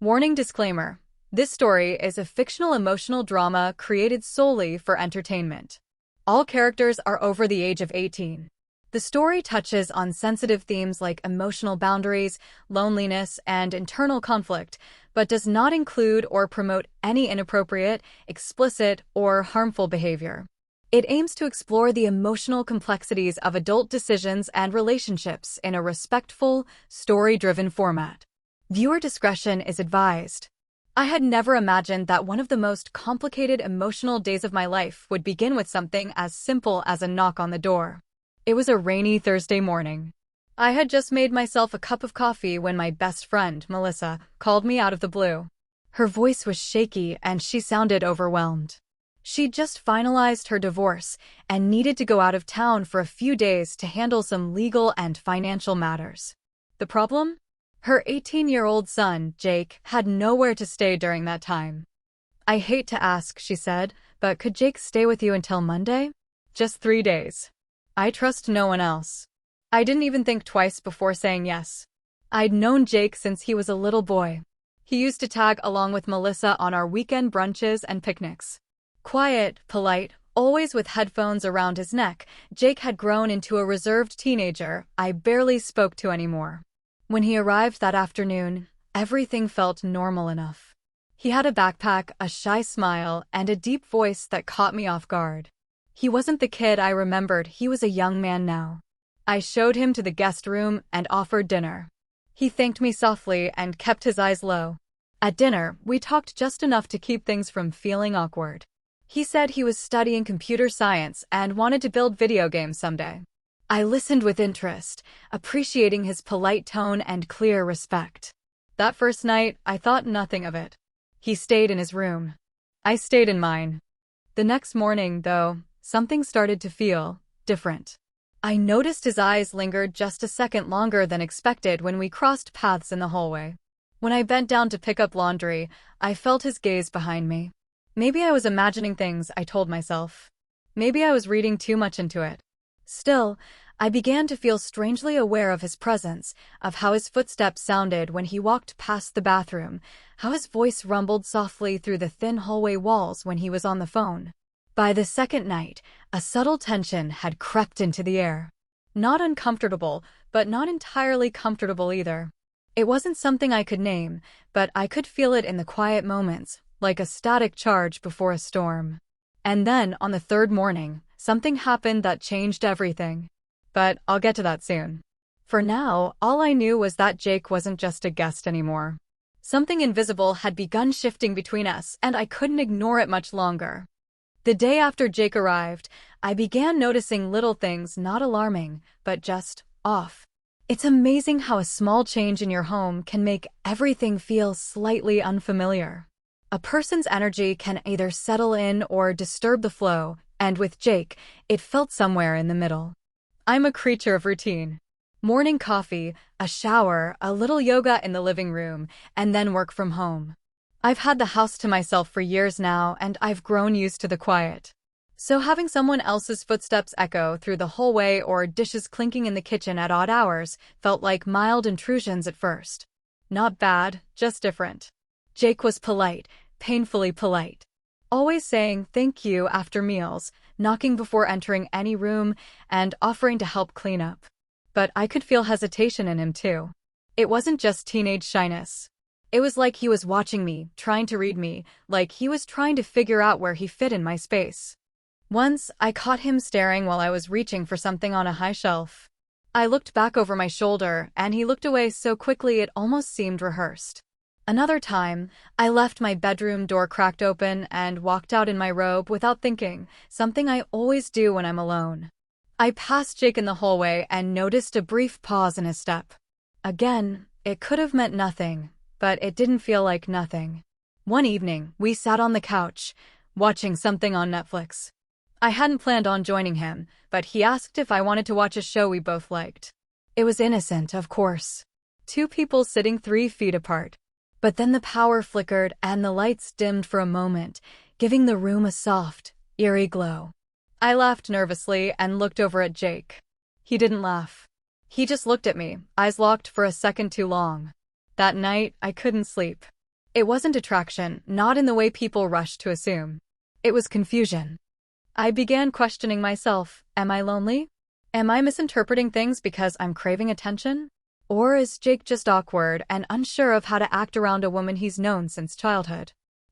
Warning disclaimer. This story is a fictional emotional drama created solely for entertainment. All characters are over the age of 18. The story touches on sensitive themes like emotional boundaries, loneliness, and internal conflict, but does not include or promote any inappropriate, explicit, or harmful behavior. It aims to explore the emotional complexities of adult decisions and relationships in a respectful, story-driven format. Viewer discretion is advised. I had never imagined that one of the most complicated emotional days of my life would begin with something as simple as a knock on the door. It was a rainy Thursday morning. I had just made myself a cup of coffee when my best friend, Melissa, called me out of the blue. Her voice was shaky and she sounded overwhelmed. She'd just finalized her divorce and needed to go out of town for a few days to handle some legal and financial matters. The problem? Her 18-year-old son, Jake, had nowhere to stay during that time. "I hate to ask," she said, "but could Jake stay with you until Monday? Just 3 days. I trust no one else." I didn't even think twice before saying yes. I'd known Jake since he was a little boy. He used to tag along with Melissa on our weekend brunches and picnics. Quiet, polite, always with headphones around his neck, Jake had grown into a reserved teenager I barely spoke to anymore. When he arrived that afternoon, everything felt normal enough. He had a backpack, a shy smile, and a deep voice that caught me off guard. He wasn't the kid I remembered, he was a young man now. I showed him to the guest room and offered dinner. He thanked me softly and kept his eyes low. At dinner, we talked just enough to keep things from feeling awkward. He said he was studying computer science and wanted to build video games someday. I listened with interest, appreciating his polite tone and clear respect. That first night, I thought nothing of it. He stayed in his room. I stayed in mine. The next morning, though, something started to feel different. I noticed his eyes lingered just a second longer than expected when we crossed paths in the hallway. When I bent down to pick up laundry, I felt his gaze behind me. Maybe I was imagining things, I told myself. Maybe I was reading too much into it. Still, I began to feel strangely aware of his presence, of how his footsteps sounded when he walked past the bathroom, how his voice rumbled softly through the thin hallway walls when he was on the phone. By the second night, a subtle tension had crept into the air. Not uncomfortable, but not entirely comfortable either. It wasn't something I could name, but I could feel it in the quiet moments, like a static charge before a storm. And then, on the third morning, something happened that changed everything. But I'll get to that soon. For now, all I knew was that Jake wasn't just a guest anymore. Something invisible had begun shifting between us, and I couldn't ignore it much longer. The day after Jake arrived, I began noticing little things not alarming, but just off. It's amazing how a small change in your home can make everything feel slightly unfamiliar. A person's energy can either settle in or disturb the flow, and with Jake, it felt somewhere in the middle. I'm a creature of routine. Morning coffee, a shower, a little yoga in the living room, and then work from home. I've had the house to myself for years now, and I've grown used to the quiet. So having someone else's footsteps echo through the hallway or dishes clinking in the kitchen at odd hours felt like mild intrusions at first. Not bad, just different. Jake was polite, painfully polite. Always saying thank you after meals, knocking before entering any room, and offering to help clean up. But I could feel hesitation in him too. It wasn't just teenage shyness. It was like he was watching me, trying to read me, like he was trying to figure out where he fit in my space. Once, I caught him staring while I was reaching for something on a high shelf. I looked back over my shoulder, and he looked away so quickly it almost seemed rehearsed. Another time, I left my bedroom door cracked open and walked out in my robe without thinking, something I always do when I'm alone. I passed Jake in the hallway and noticed a brief pause in his step. Again, it could have meant nothing, but it didn't feel like nothing. One evening, we sat on the couch, watching something on Netflix. I hadn't planned on joining him, but he asked if I wanted to watch a show we both liked. It was innocent, of course. Two people sitting 3 feet apart. But then the power flickered and the lights dimmed for a moment, giving the room a soft, eerie glow. I laughed nervously and looked over at Jake. He didn't laugh. He just looked at me, eyes locked for a second too long. That night, I couldn't sleep. It wasn't attraction, not in the way people rush to assume. It was confusion. I began questioning myself. Am I lonely? Am I misinterpreting things because I'm craving attention? Or is Jake just awkward and unsure of how to act around a woman he's known since childhood?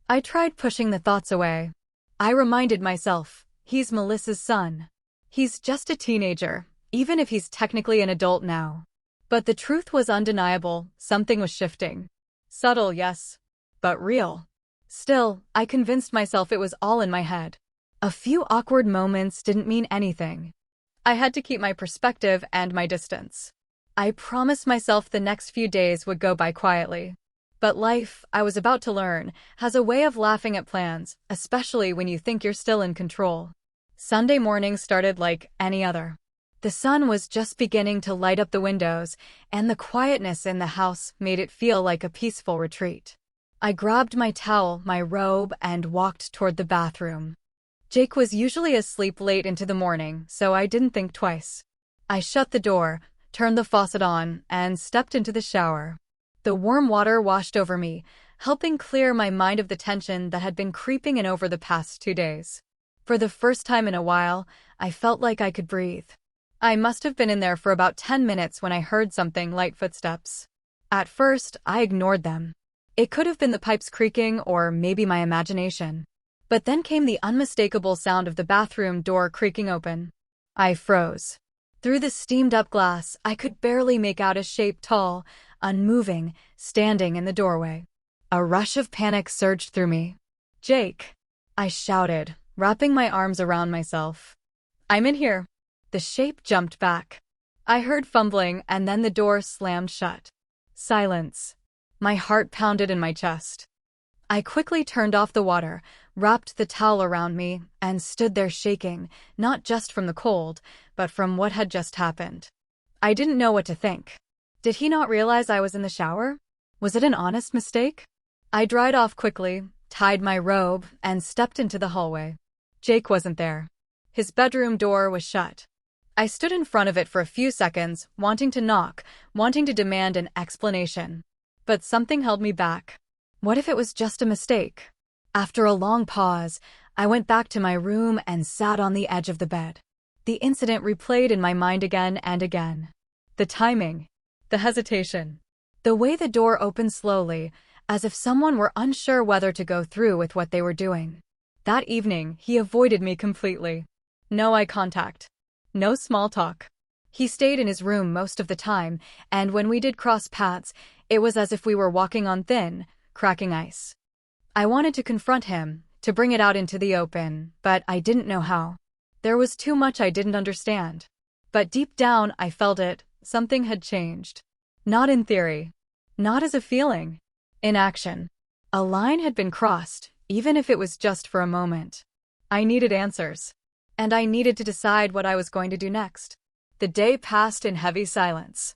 I tried pushing the thoughts away. I reminded myself, he's Melissa's son. He's just a teenager, even if he's technically an adult now. But the truth was undeniable. Something was shifting. Subtle, yes, but real. Still, I convinced myself it was all in my head. A few awkward moments didn't mean anything. I had to keep my perspective and my distance. I promised myself the next few days would go by quietly. But life, I was about to learn, has a way of laughing at plans, especially when you think you're still in control. Sunday morning started like any other. The sun was just beginning to light up the windows, and the quietness in the house made it feel like a peaceful retreat. I grabbed my towel, my robe, and walked toward the bathroom. Jake was usually asleep late into the morning, so I didn't think twice. I shut the door, turned the faucet on, and stepped into the shower. The warm water washed over me, helping clear my mind of the tension that had been creeping in over the past 2 days. For the first time in a while, I felt like I could breathe. I must have been in there for about 10 minutes when I heard something light footsteps. At first, I ignored them. It could have been the pipes creaking or maybe my imagination. But then came the unmistakable sound of the bathroom door creaking open. I froze. Through the steamed-up glass, I could barely make out a shape tall, unmoving, standing in the doorway. A rush of panic surged through me. "Jake!" I shouted, wrapping my arms around myself. "I'm in here." The shape jumped back. I heard fumbling, and then the door slammed shut. Silence. My heart pounded in my chest. I quickly turned off the water, wrapped the towel around me, and stood there shaking, not just from the cold, but from what had just happened. I didn't know what to think. Did he not realize I was in the shower? Was it an honest mistake? I dried off quickly, tied my robe, and stepped into the hallway. Jake wasn't there. His bedroom door was shut. I stood in front of it for a few seconds, wanting to knock, wanting to demand an explanation. But something held me back. What if it was just a mistake? After a long pause, I went back to my room and sat on the edge of the bed. The incident replayed in my mind again and again. The timing. The hesitation. The way the door opened slowly, as if someone were unsure whether to go through with what they were doing. That evening, he avoided me completely. No eye contact. No small talk. He stayed in his room most of the time, and when we did cross paths, it was as if we were walking on thin, cracking ice. I wanted to confront him, to bring it out into the open, but I didn't know how. There was too much I didn't understand. But deep down, I felt it. Something had changed. Not in theory. Not as a feeling. In action. A line had been crossed, even if it was just for a moment. I needed answers. And I needed to decide what I was going to do next. The day passed in heavy silence.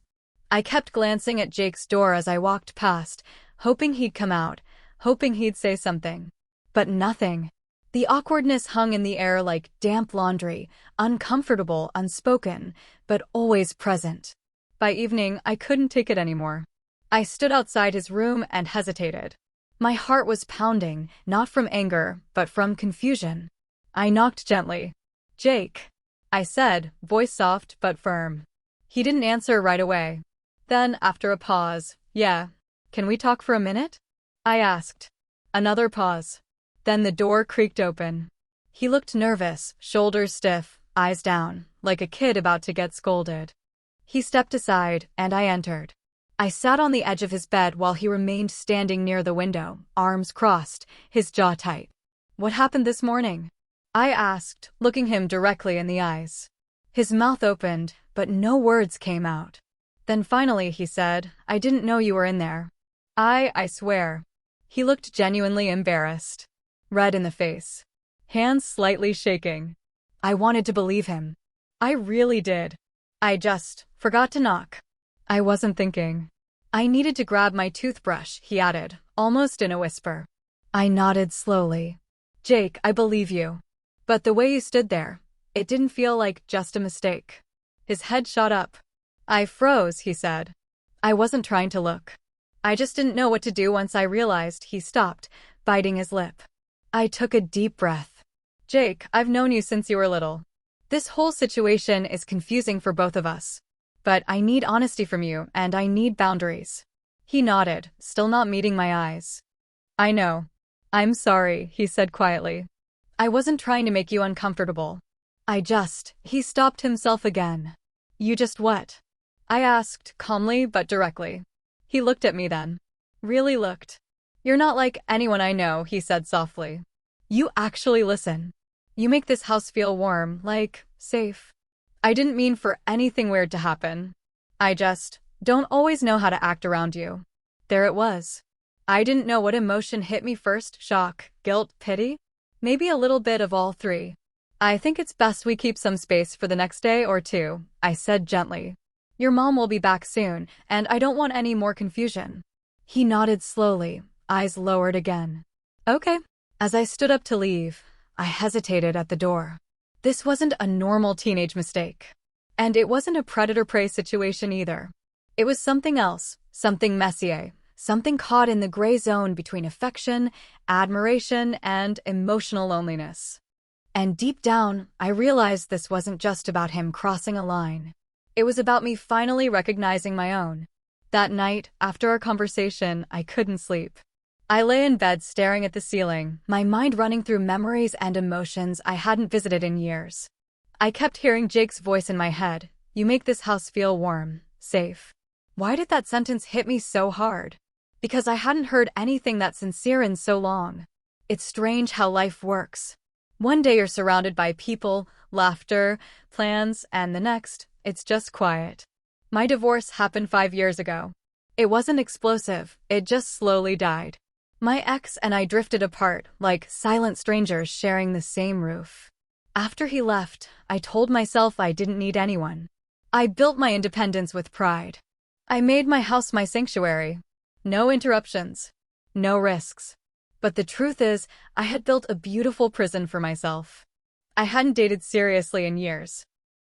I kept glancing at Jake's door as I walked past, hoping he'd come out, hoping he'd say something. But nothing. The awkwardness hung in the air like damp laundry, uncomfortable, unspoken, but always present. By evening, I couldn't take it anymore. I stood outside his room and hesitated. My heart was pounding, not from anger, but from confusion. I knocked gently. "Jake," I said, voice soft but firm. He didn't answer right away. Then, after a pause, "Yeah, can we talk for a minute?" I asked. Another pause. Then the door creaked open. He looked nervous, shoulders stiff, eyes down, like a kid about to get scolded. He stepped aside, and I entered. I sat on the edge of his bed while he remained standing near the window, arms crossed, his jaw tight. "What happened this morning?" I asked, looking him directly in the eyes. His mouth opened, but no words came out. Then finally he said, "I didn't know you were in there." I swear. He looked genuinely embarrassed. Red in the face. Hands slightly shaking. I wanted to believe him. I really did. I just forgot to knock. I wasn't thinking. "I needed to grab my toothbrush," he added, almost in a whisper. I nodded slowly. "Jake, I believe you. But the way you stood there, it didn't feel like just a mistake." His head shot up. "I froze," he said. "I wasn't trying to look I just didn't know what to do once I realized he stopped, biting his lip. I took a deep breath. Jake, I've known you since you were little. This whole situation is confusing for both of us. But I need honesty from you, and I need boundaries. He nodded, still not meeting my eyes. I know. I'm sorry, he said quietly. I wasn't trying to make you uncomfortable. He stopped himself again. You just what? I asked, calmly but directly. He looked at me then. Really looked. You're not like anyone I know, he said softly. You actually listen. You make this house feel warm, like, safe. I didn't mean for anything weird to happen. I just don't always know how to act around you. There it was. I didn't know what emotion hit me first, shock, guilt, pity? Maybe a little bit of all three. I think it's best we keep some space for the next day or two, I said gently. Your mom will be back soon, and I don't want any more confusion. He nodded slowly, eyes lowered again. Okay. As I stood up to leave, I hesitated at the door. This wasn't a normal teenage mistake. And it wasn't a predator-prey situation either. It was something else, something messier, something caught in the gray zone between affection, admiration, and emotional loneliness. And deep down, I realized this wasn't just about him crossing a line. It was about me finally recognizing my own. That night, after our conversation, I couldn't sleep. I lay in bed staring at the ceiling, my mind running through memories and emotions I hadn't visited in years. I kept hearing Jake's voice in my head. You make this house feel warm, safe. Why did that sentence hit me so hard? Because I hadn't heard anything that sincere in so long. It's strange how life works. One day you're surrounded by people, laughter, plans, and the next, it's just quiet. My divorce happened 5 years ago. It wasn't explosive, it just slowly died. My ex and I drifted apart, like silent strangers sharing the same roof. After he left, I told myself I didn't need anyone. I built my independence with pride. I made my house my sanctuary. No interruptions. No risks. But the truth is, I had built a beautiful prison for myself. I hadn't dated seriously in years.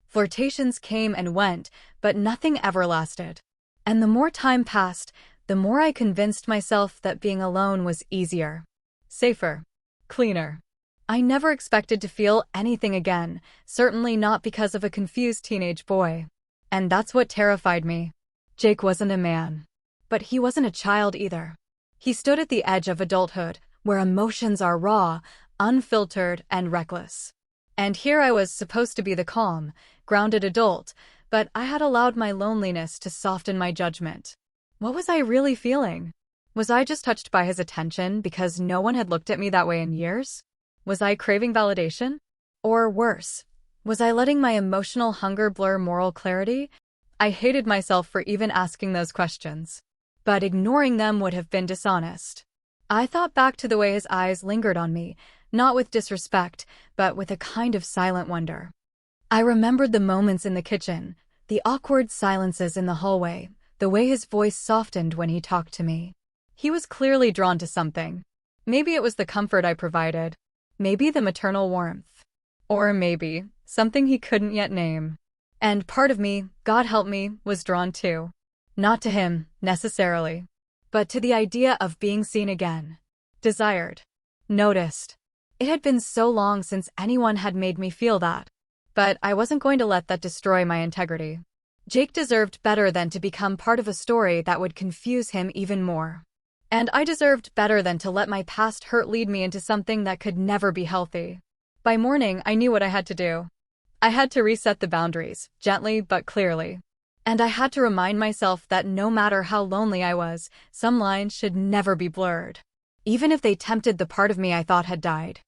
Flirtations came and went, but nothing ever lasted. And the more time passed, the more I convinced myself that being alone was easier, safer, cleaner. I never expected to feel anything again, certainly not because of a confused teenage boy. And that's what terrified me. Jake wasn't a man. But he wasn't a child either. He stood at the edge of adulthood, where emotions are raw, unfiltered, and reckless. And here I was supposed to be the calm, grounded adult, but I had allowed my loneliness to soften my judgment. What was I really feeling? Was I just touched by his attention because no one had looked at me that way in years? Was I craving validation? Or worse, was I letting my emotional hunger blur moral clarity? I hated myself for even asking those questions. But ignoring them would have been dishonest. I thought back to the way his eyes lingered on me, not with disrespect, but with a kind of silent wonder. I remembered the moments in the kitchen, the awkward silences in the hallway, the way his voice softened when he talked to me. He was clearly drawn to something. Maybe it was the comfort I provided. Maybe the maternal warmth. Or maybe something he couldn't yet name. And part of me, God help me, was drawn too. Not to him, necessarily, but to the idea of being seen again. Desired. Noticed. It had been so long since anyone had made me feel that. But I wasn't going to let that destroy my integrity. Jake deserved better than to become part of a story that would confuse him even more. And I deserved better than to let my past hurt lead me into something that could never be healthy. By morning, I knew what I had to do. I had to reset the boundaries, gently but clearly. And I had to remind myself that no matter how lonely I was, some lines should never be blurred, even if they tempted the part of me I thought had died.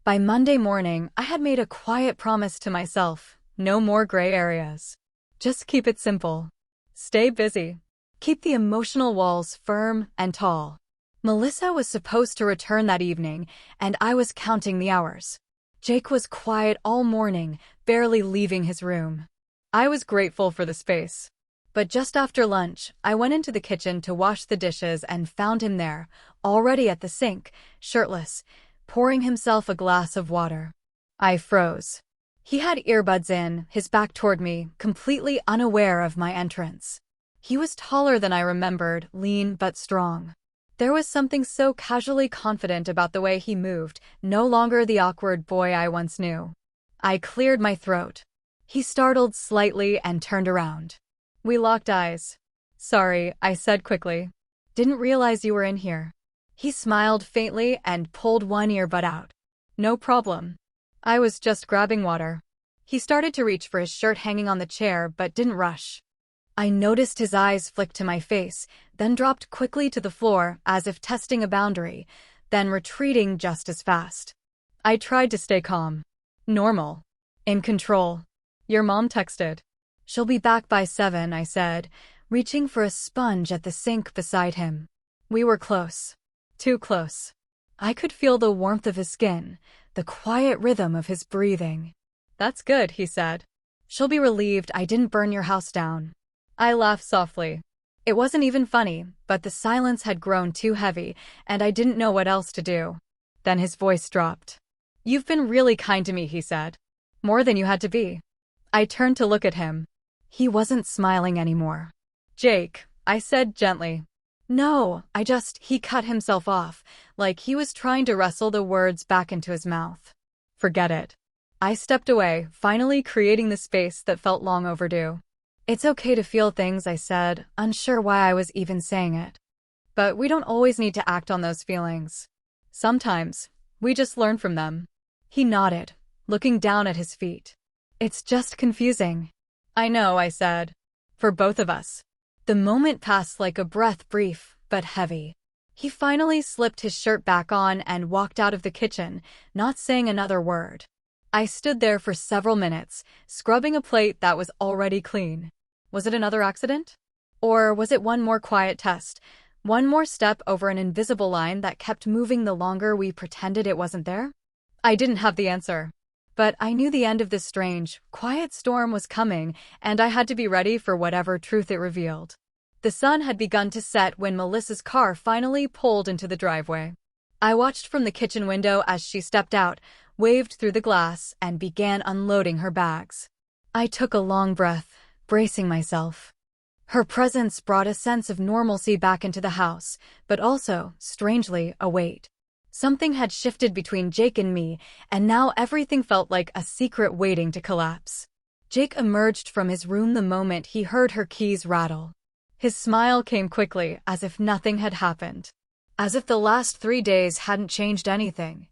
By Monday morning, I had made a quiet promise to myself, no more gray areas. Just keep it simple. Stay busy. Keep the emotional walls firm and tall. Melissa was supposed to return that evening, and I was counting the hours. Jake was quiet all morning, barely leaving his room. I was grateful for the space. But just after lunch, I went into the kitchen to wash the dishes and found him there, already at the sink, shirtless, pouring himself a glass of water. I froze. He had earbuds in, his back toward me, completely unaware of my entrance. He was taller than I remembered, lean but strong. There was something so casually confident about the way he moved, no longer the awkward boy I once knew. I cleared my throat. He startled slightly and turned around. We locked eyes. "Sorry," I said quickly. "Didn't realize you were in here." He smiled faintly and pulled one earbud out. "No problem. I was just grabbing water." He started to reach for his shirt hanging on the chair but didn't rush. I noticed his eyes flick to my face, then dropped quickly to the floor as if testing a boundary, then retreating just as fast. I tried to stay calm. Normal. In control. "Your mom texted. She'll be back by 7, I said, reaching for a sponge at the sink beside him. We were close. Too close. I could feel the warmth of his skin, the quiet rhythm of his breathing. "That's good," he said. "She'll be relieved I didn't burn your house down." I laughed softly. It wasn't even funny, but the silence had grown too heavy, and I didn't know what else to do. Then his voice dropped. "You've been really kind to me," he said. "More than you had to be." I turned to look at him. He wasn't smiling anymore. "Jake," I said gently. "No, He cut himself off, like he was trying to wrestle the words back into his mouth. "Forget it." I stepped away, finally creating the space that felt long overdue. "It's okay to feel things," I said, unsure why I was even saying it. "But we don't always need to act on those feelings. Sometimes, we just learn from them." He nodded, looking down at his feet. "It's just confusing." "I know," I said. "For both of us." The moment passed like a breath, brief but heavy. He finally slipped his shirt back on and walked out of the kitchen, not saying another word. I stood there for several minutes, scrubbing a plate that was already clean. Was it another accident? Or was it one more quiet test, one more step over an invisible line that kept moving the longer we pretended it wasn't there? I didn't have the answer. But I knew the end of this strange, quiet storm was coming, and I had to be ready for whatever truth it revealed. The sun had begun to set when Melissa's car finally pulled into the driveway. I watched from the kitchen window as she stepped out, waved through the glass, and began unloading her bags. I took a long breath, bracing myself. Her presence brought a sense of normalcy back into the house, but also, strangely, a weight. Something had shifted between Jake and me, and now everything felt like a secret waiting to collapse. Jake emerged from his room the moment he heard her keys rattle. His smile came quickly, as if nothing had happened. As if the last 3 days hadn't changed anything.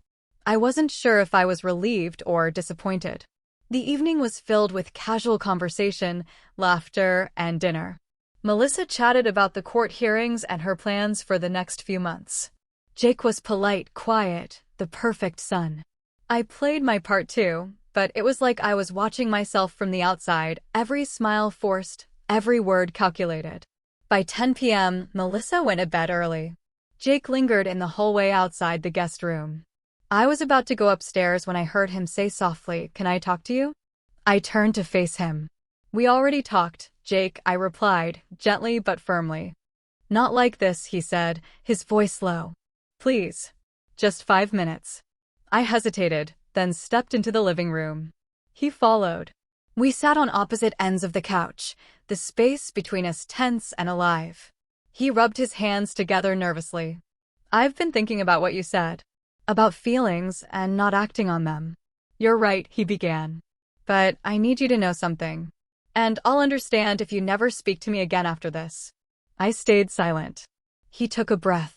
I wasn't sure if I was relieved or disappointed. The evening was filled with casual conversation, laughter, and dinner. Melissa chatted about the court hearings and her plans for the next few months. Jake was polite, quiet, the perfect son. I played my part too, but it was like I was watching myself from the outside, every smile forced, every word calculated. By 10 p.m., Melissa went to bed early. Jake lingered in the hallway outside the guest room. I was about to go upstairs when I heard him say softly, "Can I talk to you?" I turned to face him. "We already talked, Jake," I replied, gently but firmly. "Not like this," he said, his voice low. "Please. Just 5 minutes." I hesitated, then stepped into the living room. He followed. We sat on opposite ends of the couch, the space between us tense and alive. He rubbed his hands together nervously. "I've been thinking about what you said. About feelings and not acting on them." "You're right," he began. "But I need you to know something. And I'll understand if you never speak to me again after this." I stayed silent. He took a breath.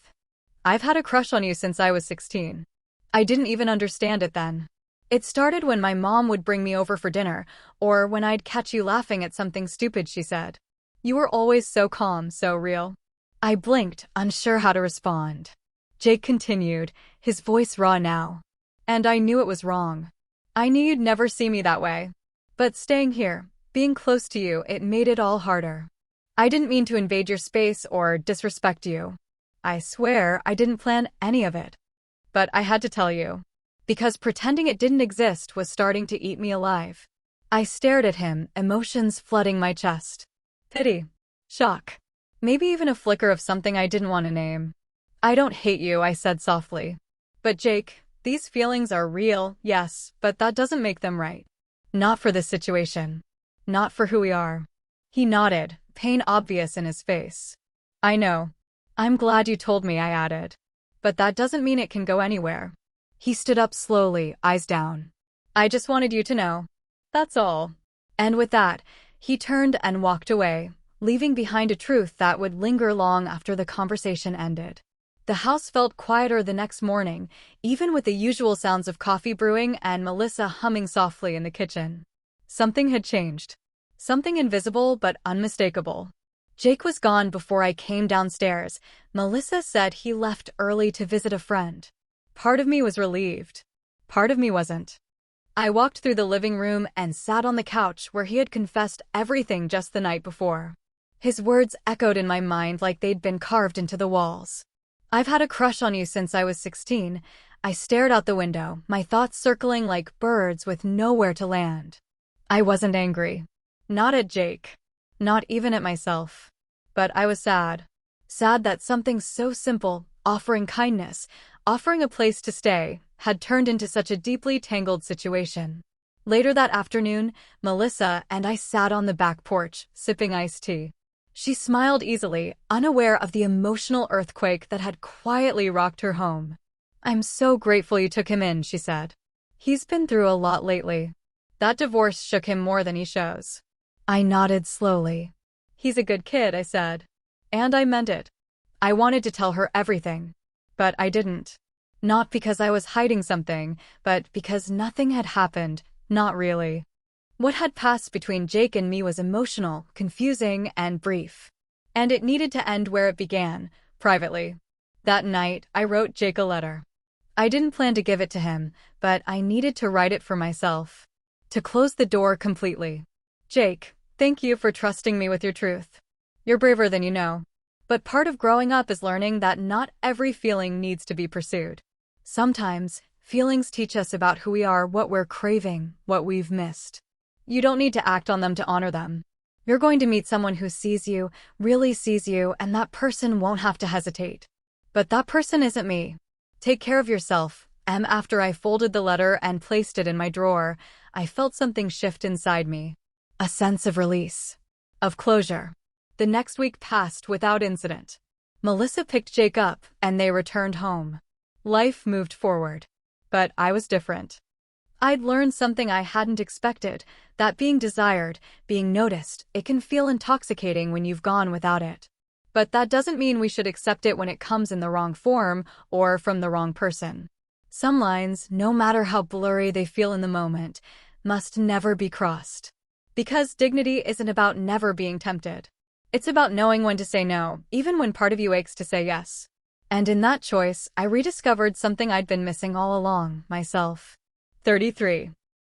"I've had a crush on you since I was 16. I didn't even understand it then. It started when my mom would bring me over for dinner, or when I'd catch you laughing at something stupid she said. You were always so calm, so real." I blinked, unsure how to respond. Jake continued, his voice raw now. "And I knew it was wrong. I knew you'd never see me that way. But staying here, being close to you, it made it all harder. I didn't mean to invade your space or disrespect you. I swear I didn't plan any of it. But I had to tell you. Because pretending it didn't exist was starting to eat me alive." I stared at him, emotions flooding my chest. Pity. Shock. Maybe even a flicker of something I didn't want to name. "I don't hate you," I said softly. "But Jake, these feelings are real, yes, but that doesn't make them right. Not for this situation. Not for who we are." He nodded, pain obvious in his face. I know. I'm glad you told me, I added. But that doesn't mean it can go anywhere. He stood up slowly, eyes down. I just wanted you to know. That's all. And with that, he turned and walked away, leaving behind a truth that would linger long after the conversation ended. The house felt quieter the next morning, even with the usual sounds of coffee brewing and Melissa humming softly in the kitchen. Something had changed. Something invisible but unmistakable. Jake was gone before I came downstairs. Melissa said he left early to visit a friend. Part of me was relieved. Part of me wasn't. I walked through the living room and sat on the couch where he had confessed everything just the night before. His words echoed in my mind like they'd been carved into the walls. I've had a crush on you since I was 16. I stared out the window, my thoughts circling like birds with nowhere to land. I wasn't angry. Not at Jake. Not even at myself. But I was sad. Sad that something so simple, offering kindness, offering a place to stay, had turned into such a deeply tangled situation. Later that afternoon, Melissa and I sat on the back porch, sipping iced tea. She smiled easily, unaware of the emotional earthquake that had quietly rocked her home. I'm so grateful you took him in, she said. He's been through a lot lately. That divorce shook him more than he shows. I nodded slowly. He's a good kid, I said. And I meant it. I wanted to tell her everything. But I didn't. Not because I was hiding something, but because nothing had happened, not really. What had passed between Jake and me was emotional, confusing, and brief. And it needed to end where it began, privately. That night, I wrote Jake a letter. I didn't plan to give it to him, but I needed to write it for myself. To close the door completely. Jake, thank you for trusting me with your truth. You're braver than you know. But part of growing up is learning that not every feeling needs to be pursued. Sometimes, feelings teach us about who we are, what we're craving, what we've missed. You don't need to act on them to honor them. You're going to meet someone who sees you, really sees you, and that person won't have to hesitate. But that person isn't me. Take care of yourself. After I folded the letter and placed it in my drawer, I felt something shift inside me. A sense of release. Of closure. The next week passed without incident. Melissa picked Jake up, and they returned home. Life moved forward. But I was different. I'd learned something I hadn't expected, that being desired, being noticed, it can feel intoxicating when you've gone without it. But that doesn't mean we should accept it when it comes in the wrong form or from the wrong person. Some lines, no matter how blurry they feel in the moment, must never be crossed. Because dignity isn't about never being tempted. It's about knowing when to say no, even when part of you aches to say yes. And in that choice, I rediscovered something I'd been missing all along, myself. 33.